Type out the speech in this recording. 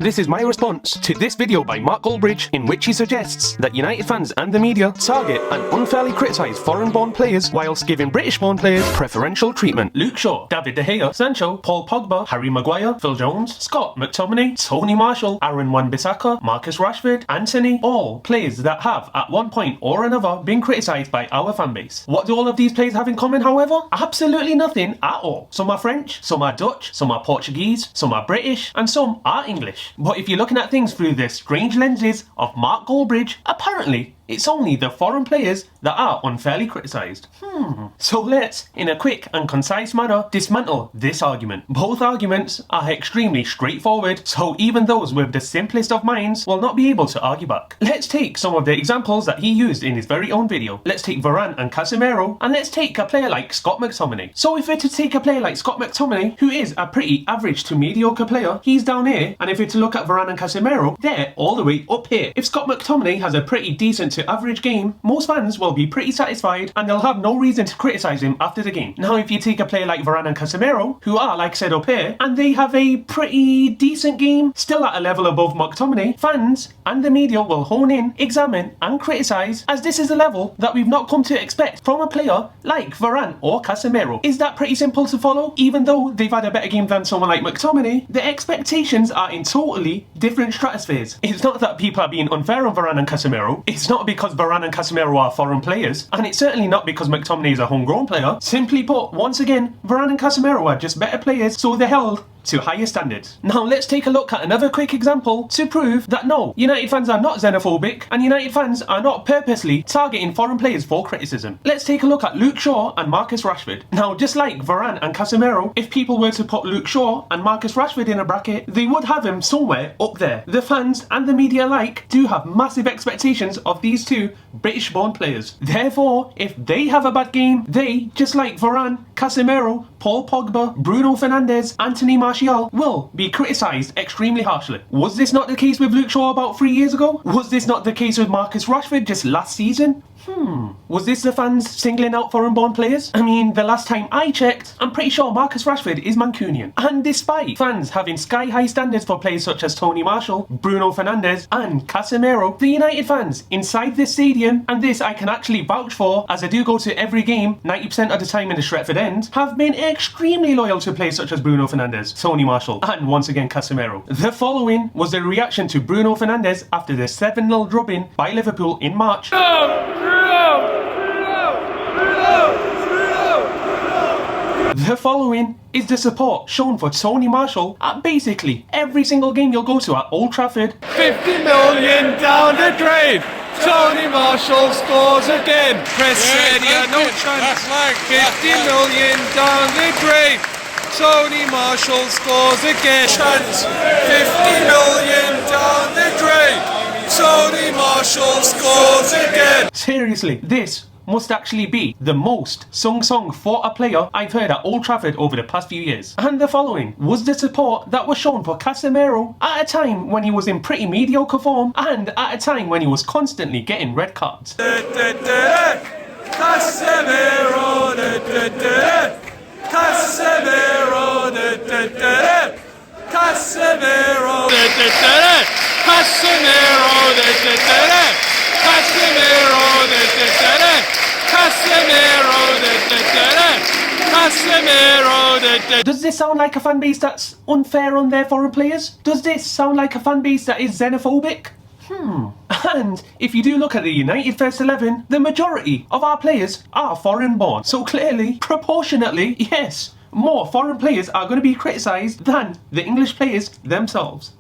This is my response to this video by Mark Goldbridge, in which he suggests that United fans and the media target and unfairly criticise foreign-born players whilst giving British-born players preferential treatment. Luke Shaw, David De Gea, Sancho, Paul Pogba, Harry Maguire, Phil Jones, Scott McTominay, Tony Marshall, Aaron Wan-Bissaka, Marcus Rashford, Anthony, all players that have at one point or another been criticised by our fanbase. What do all of these players have in common, however? Absolutely nothing at all. Some are French, some are Dutch, some are Portuguese, some are British, and some are English. But if you're looking at things through the strange lenses of Mark Goldbridge, apparently it's only the foreign players that are unfairly criticised. So let's, in a quick and concise manner, dismantle this argument. Both arguments are extremely straightforward, so even those with the simplest of minds will not be able to argue back. Let's take some of the examples that he used in his very own video. Let's take Varane and Casemiro, and let's take a player like Scott McTominay. So if we're to take a player like Scott McTominay, who is a pretty average to mediocre player, he's down here, and if we're to look at Varane and Casemiro, they're all the way up here. If Scott McTominay has a pretty decent to average game, most fans will be pretty satisfied and they'll have no reason to criticise him after the game. Now if you take a player like Varane and Casemiro, who are, like I said, up here, and they have a pretty decent game, still at a level above McTominay, fans and the media will hone in, examine and criticise, as this is a level that we've not come to expect from a player like Varane or Casemiro. Is that pretty simple to follow? Even though they've had a better game than someone like McTominay, the expectations are in totally different stratospheres. It's not that people are being unfair on Varane and Casemiro, it's not because Varane and Casemiro are foreign players, and it's certainly not because McTominay is a homegrown player. Simply put, once again, Varane and Casemiro are just better players, so they're held to higher standards. Now let's take a look at another quick example to prove that no, United fans are not xenophobic and United fans are not purposely targeting foreign players for criticism. Let's take a look at Luke Shaw and Marcus Rashford. Now just like Varane and Casemiro, if people were to put Luke Shaw and Marcus Rashford in a bracket, they would have him somewhere up there. The fans and the media alike do have massive expectations of these two British-born players. Therefore, if they have a bad game, they, just like Varane, Casemiro, Paul Pogba, Bruno Fernandes, Anthony Martial, will be criticised extremely harshly. Was this not the case with Luke Shaw about 3 years ago? Was this not the case with Marcus Rashford just last season? Was this the fans singling out foreign-born players? I mean, the last time I checked, I'm pretty sure Marcus Rashford is Mancunian. And despite fans having sky-high standards for players such as Tony Marshall, Bruno Fernandes and Casemiro, the United fans inside this stadium, and this I can actually vouch for as I do go to every game 90% of the time in the Stretford End, have been extremely loyal to players such as Bruno Fernandes, Tony Marshall and once again Casemiro. The following was the reaction to Bruno Fernandes after the 7-0 drubbing by Liverpool in March. The following is the support shown for Tony Marshall at basically every single game you'll go to at Old Trafford. 50 million down the drain. Tony Marshall scores again. Press ready, no chance. 50 million down the drain. Tony Marshall scores again. Chance. 50 million down the drain. Tony Marshall scores again. Seriously, this must actually be the most sung song for a player I've heard at Old Trafford over the past few years. And the following was the support that was shown for Casemiro at a time when he was in pretty mediocre form and at a time when he was constantly getting red cards. Casemiro, Casemiro, Casemiro, Casemiro, Does this sound like a fan base that's unfair on their foreign players? Does this sound like a fan base that is xenophobic? And if you do look at the United first 11, the majority of our players are foreign born. So clearly, proportionately, yes, more foreign players are going to be criticised than the English players themselves.